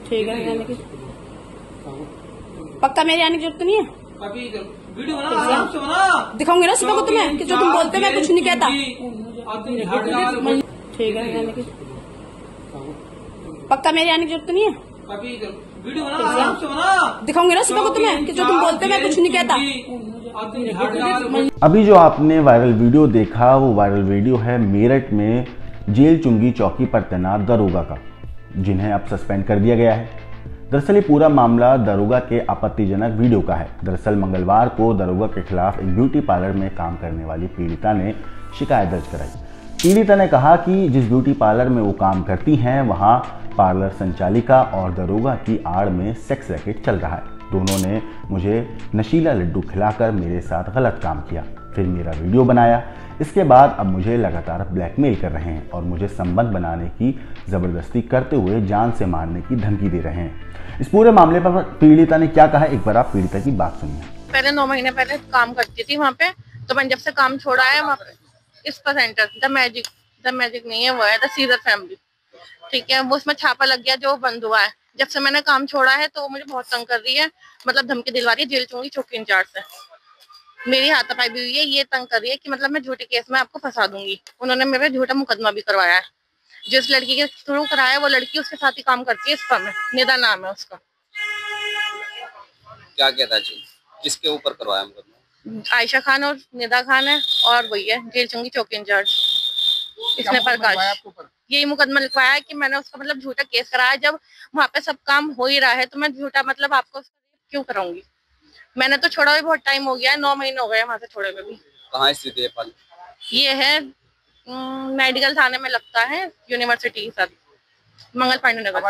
ठीक है, आने की पक्का मेरे आने की जरूरत नहीं है। अभी वीडियो बना, आराम से बना। दिखाऊंगी ना सुबह को तुम्हें कि जो तुम बोलते हो मैं कुछ नहीं कहता। ठीक है, आने की पक्का मेरे आने की जरूरत नहीं है। अभी वीडियो बना, आराम से बना। दिखाऊंगी ना सुबह को तुम्हें कि जो तुम बोलते हो मैं कुछ नहीं कहता। अभी जो आपने वायरल वीडियो देखा वो वायरल वीडियो है मेरठ में जेल चुंगी चौकी पर तैनात दरोगा का, जिन्हें अब सस्पेंड कर दिया गया है। दरअसल ये पूरा मामला दरोगा के आपत्तिजनक वीडियो का है। दरअसल मंगलवार को दरोगा के खिलाफ एक ब्यूटी पार्लर में काम करने वाली पीड़िता ने शिकायत दर्ज कराई। पीड़िता ने कहा कि जिस ब्यूटी पार्लर में वो काम करती हैं वहां पार्लर संचालिका और दरोगा की आड़ में सेक्स रैकेट चल रहा है। दोनों ने मुझे नशीला लड्डू खिलाकर मेरे साथ गलत काम किया, फिर मेरा वीडियो बनाया। इसके बाद अब मुझे लगातार ब्लैकमेल कर रहे हैं और मुझे संबंध बनाने की ज़बरदस्ती करते हुए जान से मारने की धमकी दे रहे हैं। इस पूरे मामले पर पीड़िता ने क्या कहा, एक बार आप पीड़िता की बात सुनिए। पहले 9 महीने पहले काम करती थी वहाँ पे, तो मैंने जब से काम छोड़ा है वहाँ पे इसका सेंटर द मैजिक नहीं है, वो है द सीजर फैमिली, ठीक है। वो उसमें छापा लग गया जो बंद हुआ है। जब से मैंने काम छोड़ा है तो वो मुझे बहुत तंग कर रही है, मतलब धमकी दिलवा रही है जेल चुंगी चौकी इंचार्ज से। मेरी हाथापाई भी हुई है, ये तंग कर रही है कि मतलब मैं झूठे केस में आपको फंसा दूंगी। उन्होंने मेरे झूठा मुकदमा भी करवाया है। जिस लड़की के थ्रू कराया है वो लड़की उसके साथ ही काम करती है इस फर्म में, निदा नाम है उसका। क्या कहता जी, किसके ऊपर करवाया मुकदमा? आयशा खान और निदा खान है और वही है जेल चुंगी चौकी इंचार्ज। इसमें प्रकाश यही मुकदमा लिखवाया है कि मैंने उसका मतलब झूठा केस कराया। जब वहाँ पे सब काम हो ही रहा है तो मैं झूठा मतलब आपको क्यों कराऊंगी। मैंने तो छोड़ा हुआ बहुत टाइम हो गया है, 9 महीने हो गए वहाँ से छोड़े हुए भी। कहाँ स्थित है पाल? ये है मेडिकल थाने में लगता है, यूनिवर्सिटी के साथ, मंगल पांडे नगर।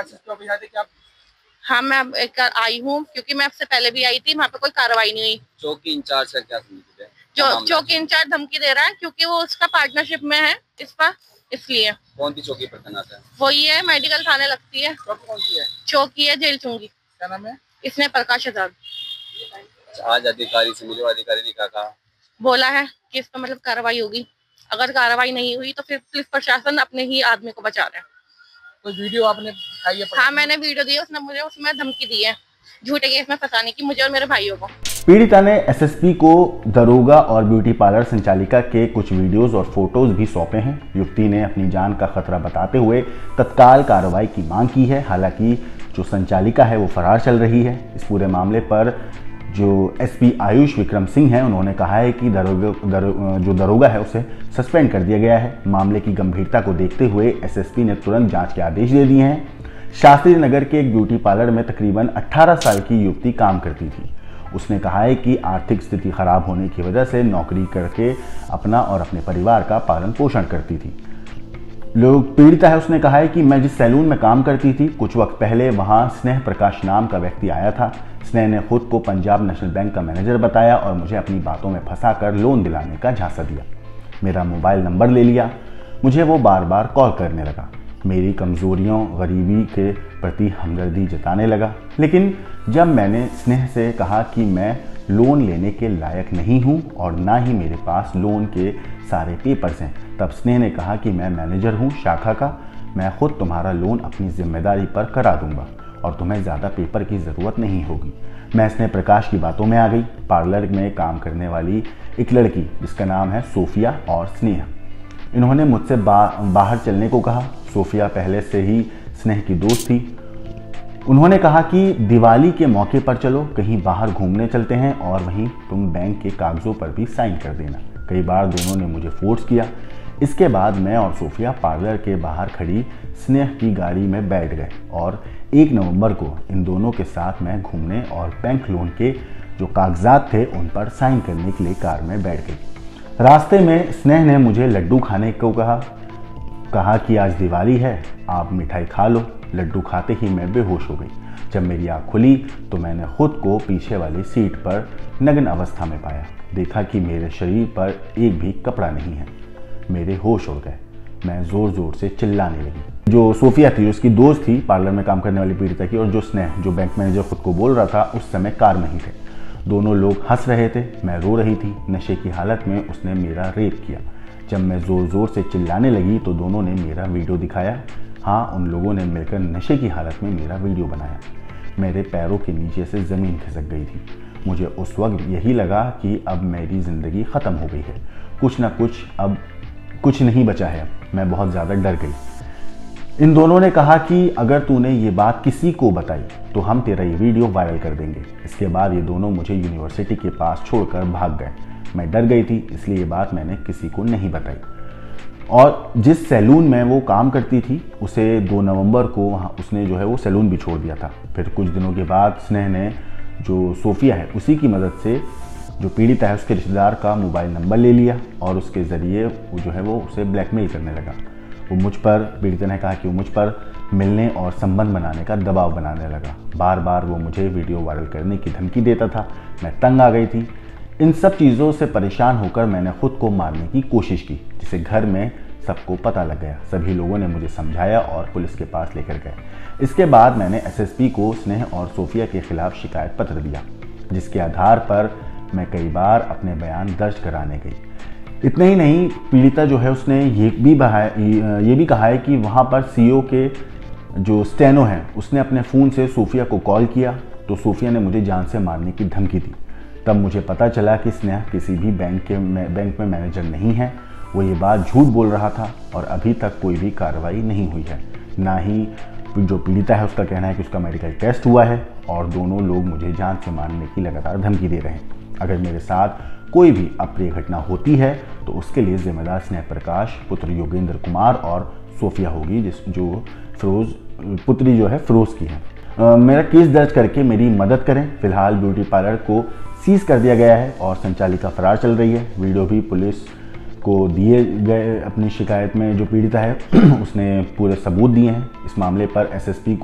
हाँ मैं एक आई हूँ क्योंकि मैं आपसे पहले भी आई थी, वहाँ पे कोई कार्रवाई नहीं हुई। चौकी इंचार्ज का क्या समझते हैं? जो चौकी इंचार्ज धमकी दे रहा है क्योंकि वो उसका पार्टनरशिप में है इस पर, इसलिए। कौन सी चौकी पर तैनात है? वही है, मेडिकल थाने लगती है। कौन सी है? चौकी है जेल चुंगी। क्या नाम है? इसने प्रकाश आजाद। आज अधिकारी से मिले, अधिकारी ने क्या कहा? बोला है कि इस पर मतलब कार्रवाई होगी। अगर कार्रवाई नहीं हुई तो फिर पुलिस प्रशासन अपने ही आदमी को बचा रहे हैं। तो वीडियो आपने दिखाई है? हाँ मैंने वीडियो दी है, उसने मुझे उसमें धमकी दी है झूठे केस में फंसाने की, मुझे और मेरे भाइयों को। पीड़िता ने एसएसपी को दरोगा और ब्यूटी पार्लर संचालिका के कुछ वीडियोस और फोटोज भी सौंपे हैं। युवती ने अपनी जान का खतरा बताते हुए तत्काल कार्रवाई की मांग की है। हालांकि जो संचालिका है वो फरार चल रही है। इस पूरे मामले पर जो एसपी आयुष विक्रम सिंह हैं उन्होंने कहा है कि जो दरोगा है उसे सस्पेंड कर दिया गया है। मामले की गंभीरता को देखते हुए एसएसपी ने तुरंत जांच के आदेश दे दिए हैं। शास्त्री नगर के एक ब्यूटी पार्लर में तकरीबन 18 साल की युवती काम करती थी। उसने कहा है कि आर्थिक स्थिति खराब होने की वजह से नौकरी करके अपना और अपने परिवार का पालन पोषण करती थी। लोग पीड़िता है, उसने कहा है कि मैं जिस सैलून में काम करती थी कुछ वक्त पहले वहां स्नेह प्रकाश नाम का व्यक्ति आया था। स्नेह ने खुद को पंजाब नेशनल बैंक का मैनेजर बताया और मुझे अपनी बातों में फंसाकर लोन दिलाने का झांसा दिया। मेरा मोबाइल नंबर ले लिया। मुझे वो बार बार कॉल करने लगा। मेरी कमज़ोरियों गरीबी के प्रति हमदर्दी जताने लगा। लेकिन जब मैंने स्नेह से कहा कि मैं लोन लेने के लायक नहीं हूं और ना ही मेरे पास लोन के सारे पेपर्स हैं, तब स्नेह ने कहा कि मैं मैनेजर हूं शाखा का, मैं खुद तुम्हारा लोन अपनी जिम्मेदारी पर करा दूंगा और तुम्हें ज़्यादा पेपर की ज़रूरत नहीं होगी। मैं स्नेह प्रकाश की बातों में आ गई। पार्लर में काम करने वाली एक लड़की जिसका नाम है सोफिया और स्नेह, इन्होंने मुझसे बाहर चलने को कहा। सोफिया पहले से ही स्नेह की दोस्त थी। उन्होंने कहा कि दिवाली के मौके पर चलो कहीं बाहर घूमने चलते हैं और वहीं तुम बैंक के कागज़ों पर भी साइन कर देना। कई बार दोनों ने मुझे फोर्स किया। इसके बाद मैं और सोफिया पार्लर के बाहर खड़ी स्नेह की गाड़ी में बैठ गए और 1 नवंबर को इन दोनों के साथ मैं घूमने और बैंक लोन के जो कागजात थे उन पर साइन करने के लिए कार में बैठ गई। रास्ते में स्नेह ने मुझे लड्डू खाने को कहा कि आज दिवाली है, आप मिठाई खा लो। लड्डू खाते ही मैं बेहोश हो गई। जब मेरी आँख खुली तो मैंने खुद को पीछे वाली सीट पर नग्न अवस्था में पाया। देखा कि मेरे शरीर पर एक भी कपड़ा नहीं है। मेरे होश उड़ गए। मैं ज़ोर ज़ोर से चिल्लाने लगी। जो सोफिया थी उसकी दोस्त थी पार्लर में काम करने वाली पीड़िता की, और जो स्नेह जो बैंक मैनेजर खुद को बोल रहा था उस समय कार में ही थे। दोनों लोग हंस रहे थे, मैं रो रही थी। नशे की हालत में उसने मेरा रेप किया। जब मैं ज़ोर ज़ोर से चिल्लाने लगी तो दोनों ने मेरा वीडियो दिखाया। हाँ, उन लोगों ने मिलकर नशे की हालत में मेरा वीडियो बनाया। मेरे पैरों के नीचे से ज़मीन खिसक गई थी। मुझे उस वक्त यही लगा कि अब मेरी ज़िंदगी ख़त्म हो गई है, कुछ ना कुछ, अब कुछ नहीं बचा है। मैं बहुत ज़्यादा डर गई। इन दोनों ने कहा कि अगर तूने ये बात किसी को बताई तो हम तेरा ये वीडियो वायरल कर देंगे। इसके बाद ये दोनों मुझे यूनिवर्सिटी के पास छोड़कर भाग गए। मैं डर गई थी, इसलिए ये बात मैंने किसी को नहीं बताई। और जिस सैलून में वो काम करती थी, उसे 2 नवंबर को वहाँ उसने जो है वो सैलून भी छोड़ दिया था। फिर कुछ दिनों के बाद स्नेह ने, जो सोफिया है, उसी की मदद से जो पीड़िता है उसके रिश्तेदार का मोबाइल नंबर ले लिया और उसके ज़रिए वो जो है वो उसे ब्लैकमेल करने लगा। वो मुझ पर, पीड़िता ने कहा कि वो मुझ पर मिलने और संबंध बनाने का दबाव बनाने लगा। बार बार वो मुझे वीडियो वायरल करने की धमकी देता था। मैं तंग आ गई थी। इन सब चीज़ों से परेशान होकर मैंने खुद को मारने की कोशिश की, जिसे घर में सबको पता लग गया। सभी लोगों ने मुझे समझाया और पुलिस के पास लेकर गए। इसके बाद मैंने एसएसपी को स्नेह और सोफिया के खिलाफ शिकायत पत्र दिया, जिसके आधार पर मैं कई बार अपने बयान दर्ज कराने गई। इतना ही नहीं, पीड़िता जो है उसने ये भी कहा है कि वहाँ पर सीईओ के जो स्टेनो है उसने अपने फ़ोन से सोफिया को कॉल किया तो सोफिया ने मुझे जान से मारने की धमकी दी। तब मुझे पता चला कि स्नेह किसी भी बैंक में मैनेजर नहीं है। वो ये बात झूठ बोल रहा था और अभी तक कोई भी कार्रवाई नहीं हुई है। ना ही जो पीड़िता है उसका कहना है कि उसका मेडिकल टेस्ट हुआ है और दोनों लोग मुझे जान से मारने की लगातार धमकी दे रहे हैं। अगर मेरे साथ कोई भी अप्रिय घटना होती है तो उसके लिए जिम्मेदार स्नेह प्रकाश, पुत्र योगेंद्र कुमार और सोफिया होगी, जो पुत्री जो है फिरोज की है। मेरा केस दर्ज करके मेरी मदद करें। फिलहाल ब्यूटी पार्लर को सीज कर दिया गया है और संचालिका फरार चल रही है। वीडियो भी पुलिस को दिए गए। अपनी शिकायत में जो पीड़िता है उसने पूरे सबूत दिए हैं। इस मामले पर एसएसपी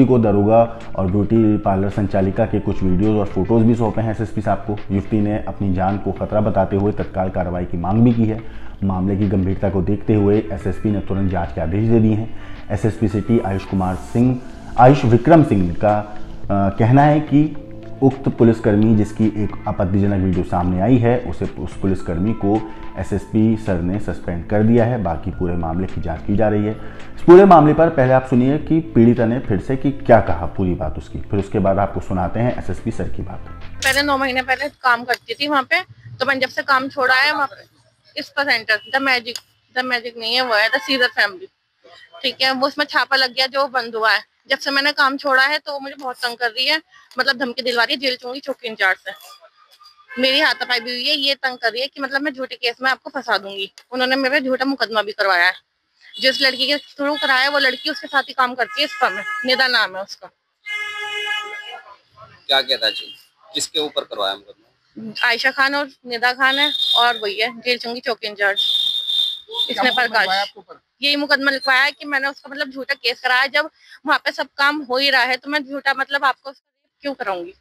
को दरोगा और ब्यूटी पार्लर संचालिका के कुछ वीडियोस और फोटोज़ भी सौंपे हैं एसएसपी साहब को। युवती ने अपनी जान को खतरा बताते हुए तत्काल कार्रवाई की मांग भी की है। मामले की गंभीरता को देखते हुए एसएसपी ने तुरंत जांच के आदेश दे दिए हैं। एसएसपी सिटी आयुष विक्रम सिंह का कहना है कि उक्त पुलिसकर्मी, जिसकी एक आपत्तिजनक वीडियो सामने आई है, उस पुलिसकर्मी को एसएसपी सर ने सस्पेंड कर दिया है। बाकी पूरे मामले की जांच की जा रही है। इस पूरे मामले पर पहले आप सुनिए कि पीड़िता ने फिर से कि क्या कहा, पूरी बात उसकी, फिर उसके बाद आपको सुनाते हैं एसएसपी सर की बात। पहले 9 महीने पहले काम करती थी वहाँ पे, तो मैंने जब से काम छोड़ा है वहाँ पे इसका सेंटर द मैजिक नहीं है, वो है द सीजर फैमिली, ठीक है। वो उसमें छापा लग गया जो बंद हुआ है। जब से मैंने काम छोड़ा है तो वो मुझे बहुत तंग कर रही है, मतलब धमकी दिलवा रही है, जेल चूंगी चौकी इंचार्ज से। मेरी हाथापाई भी हुई है, ये तंग कर रही है कि मतलब मैं झूठे केस में आपको फंसा दूंगी। उन्होंने मेरे झूठा मुकदमा भी करवाया है। जिस लड़की के थ्रू कराया वो लड़की उसके साथ ही काम करती है इस फर्म में, निदा नाम है उसका। क्या कहता है, किसके ऊपर करवाया मुकदमा? आयशा खान और निदा खान है और वही है जेल चुंगी चौकी इंचार्ज। इसने प्रकाश यही मुकदमा लिखवाया है कि मैंने उसका मतलब झूठा केस कराया। जब वहाँ पे सब काम हो ही रहा है तो मैं झूठा मतलब आपको क्यों कराऊंगी।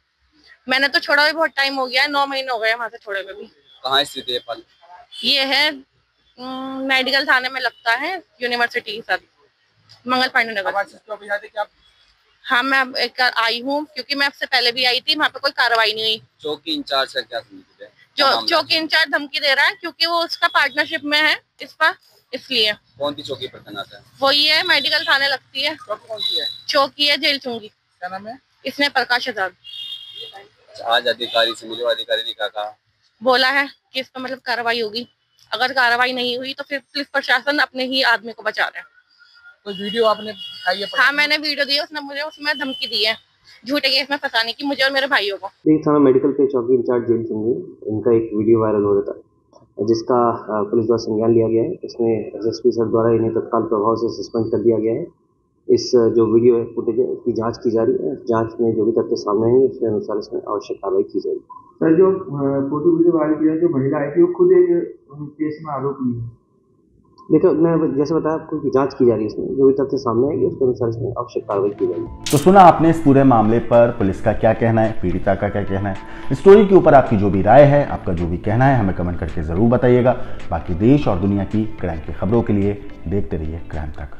मैंने तो छोड़ा भी बहुत टाइम हो गया है, 9 महीने हो गए वहाँ से छोड़े हुए भी। कहाँ स्थित है पल? ये है मेडिकल थाने में लगता है, यूनिवर्सिटी के साथ, मंगल पांडे नगर। हाँ, मैं अब एक आई हूँ क्योंकि मैं आपसे पहले भी आई थी, वहाँ पे कोई कार्रवाई नहीं हुई। चौकी इंचार्ज का क्या समझते हैं? जो चौकी इंचार्ज धमकी दे रहा है क्योंकि वो उसका पार्टनरशिप में है इसका, इसलिए। कौन सी चौकी पर तैनात है? वही है, मेडिकल थाने लगती है। कौन सी है? चौकी है जेल चुंगी। क्या नाम है? इसने प्रकाश आजाद। आज अधिकारी से मिले, अधिकारी ने क्या कहा? बोला है कि इस पर मतलब कार्रवाई होगी। अगर कार्रवाई नहीं हुई तो फिर पुलिस प्रशासन अपने ही आदमी को बचा रहा है। कोई वीडियो आपने दिखाई है? हाँ, मैंने वीडियो दी है, उसने मुझे उसमें धमकी दी है झूठे केस में फंसाने की, मुझे और मेरे भाइयों को। थाना मेडिकल पे चौकी इंचार्ज जेल चुंगी, इनका एक वीडियो वायरल हो रहा था जिसका पुलिस द्वारा संज्ञान लिया गया है। इसमें एसएसपी सर द्वारा इन्हें तत्काल प्रभाव से सस्पेंड कर दिया गया है। इस जो वीडियो है फुटेज है उसकी जांच की जा रही है। जांच में जो भी तथ्य सामने आएंगे उसके अनुसार इसमें आवश्यक कार्रवाई की जाएगी। सर, जो फोटो वीडियो वायरल किया, जो महिला आई थी वो खुद एक केस में आरोपी है। देखो, मैं जैसे बताया आपको कि जांच की जा रही है। इसमें जो भी तथ्य सामने आएंगे उसके अनुसार इसमें आवश्यक कार्रवाई की जाएगी। तो सुना आपने इस पूरे मामले पर पुलिस का क्या कहना है, पीड़िता का क्या कहना है। स्टोरी के ऊपर आपकी जो भी राय है, आपका जो भी कहना है, हमें कमेंट करके जरूर बताइएगा। बाकी देश और दुनिया की क्राइम की खबरों के लिए देखते रहिए क्राइम तक।